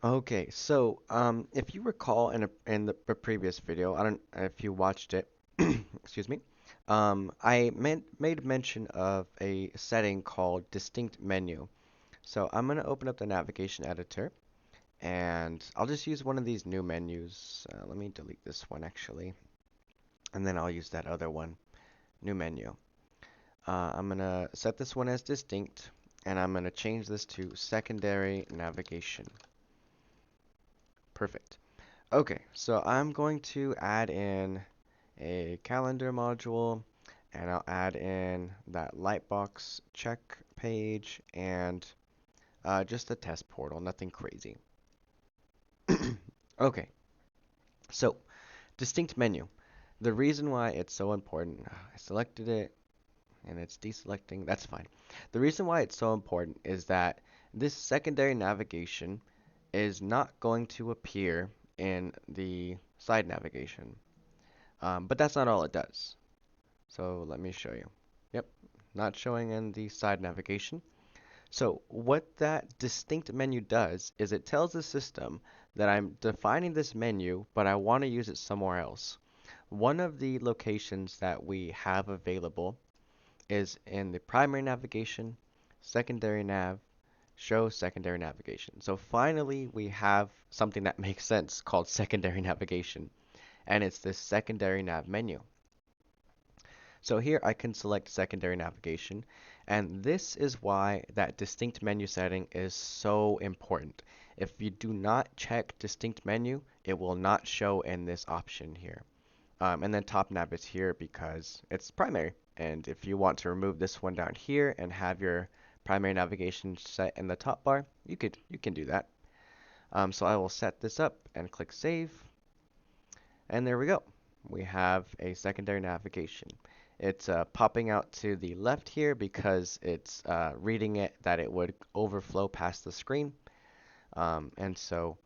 Okay, so if you recall in the previous video, I don't if you watched it, excuse me, made mention of a setting called distinct menu. So I'm gonna open up the navigation editor, and I'll just use one of these new menus. Let me delete this one actually, and then I'll use that other one, new menu. I'm gonna set this one as distinct, and I'm gonna change this to secondary navigation. Perfect. Okay, so I'm going to add in a calendar module, and I'll add in that lightbox check page and just a test portal, nothing crazy. Okay, so distinct menu. The reason why it's so important, I selected it and it's deselecting, that's fine. The reason why it's so important is that this secondary navigation is not going to appear in the side navigation. But that's not all it does. So let me show you. Yep, not showing in the side navigation. So what that distinct menu does is it tells the system that I'm defining this menu, but I want to use it somewhere else. One of the locations that we have available is in the primary navigation, secondary nav, show secondary navigation. So finally, we have something that makes sense called secondary navigation, and it's this secondary nav menu. So here I can select secondary navigation, and this is why that distinct menu setting is so important. If you do not check distinct menu, it will not show in this option here. And then top nav is here because it's primary. And if you want to remove this one down here and have your primary navigation set in the top bar, you can do that. So I will set this up and click save. And there we go. We have a secondary navigation. It's popping out to the left here because it's reading it that it would overflow past the screen. And so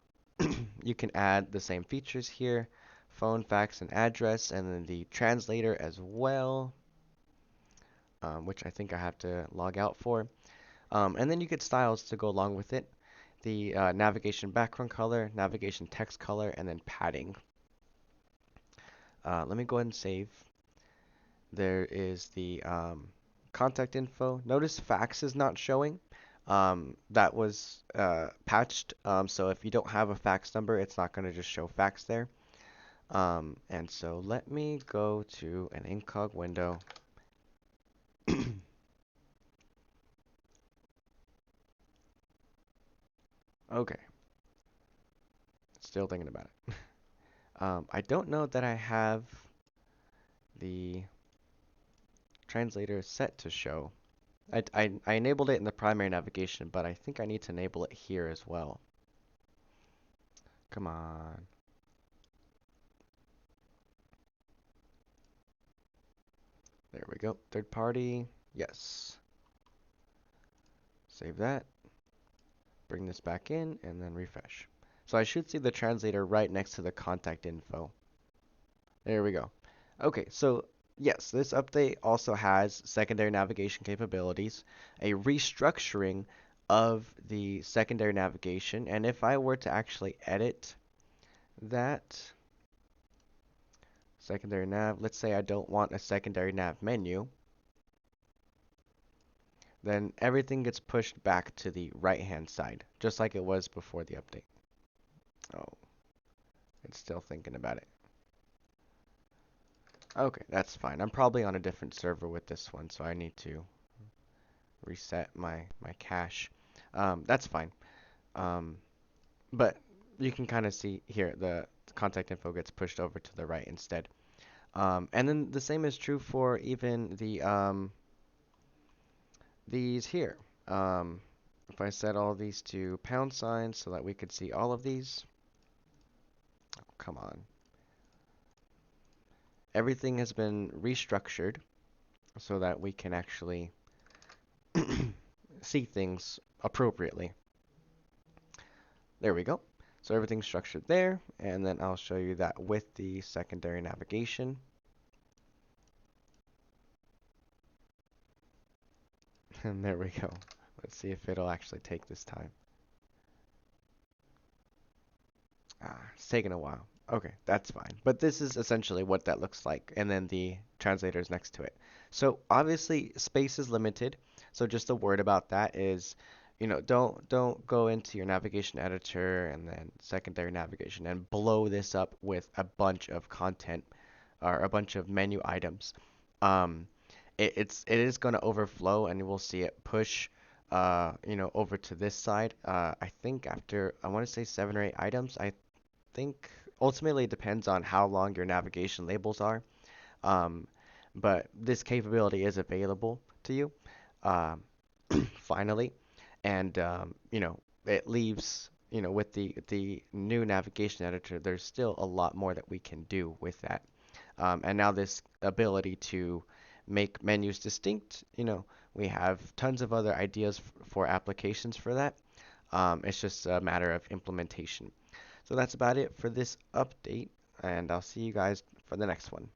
you can add the same features here, phone, fax, and address, and then the translator as well, which I think I have to log out for. And then you get styles to go along with it. The navigation background color, navigation text color, and then padding. Let me go ahead and save. There is the contact info. Notice fax is not showing. That was patched, so if you don't have a fax number, it's not going to just show fax there. And so let me go to an incog window. Okay, still thinking about it. I don't know that I have the translator set to show. I enabled it in the primary navigation, but I think I need to enable it here as well. Come on. There we go. Third party. Yes. Save that. Bring this back in and then refresh. So I should see the translator right next to the contact info. There we go. Okay, so yes, this update also has secondary navigation capabilities, a restructuring of the secondary navigation, and if I were to actually edit that secondary nav, let's say I don't want a secondary nav menu, then everything gets pushed back to the right-hand side, just like it was before the update. Oh, it's still thinking about it. Okay, that's fine. I'm probably on a different server with this one, so I need to reset my cache. That's fine. Um, but you can kind of see here the contact info gets pushed over to the right instead. And then the same is true for even these here. If I set all these to pound signs so that we could see all of these. Oh, come on. Everything has been restructured so that we can actually see things appropriately. There we go. So everything's structured there, and then I'll show you that with the secondary navigation. And there we go. Let's see if it'll actually take this time. It's taking a while. Okay, that's fine. But this is essentially what that looks like, and then the translator is next to it. So obviously space is limited. So just a word about that is, don't go into your navigation editor and then secondary navigation and blow this up with a bunch of content or a bunch of menu items. Um, it is going to overflow, and you will see it push, over to this side. I think after I want to say 7 or 8 items, I think ultimately it depends on how long your navigation labels are. Um, but this capability is available to you, um, finally, and it leaves, with the new navigation editor, there's still a lot more that we can do with that. And now this ability to make menus distinct, we have tons of other ideas for applications for that. It's just a matter of implementation. So that's about it for this update, and I'll see you guys for the next one.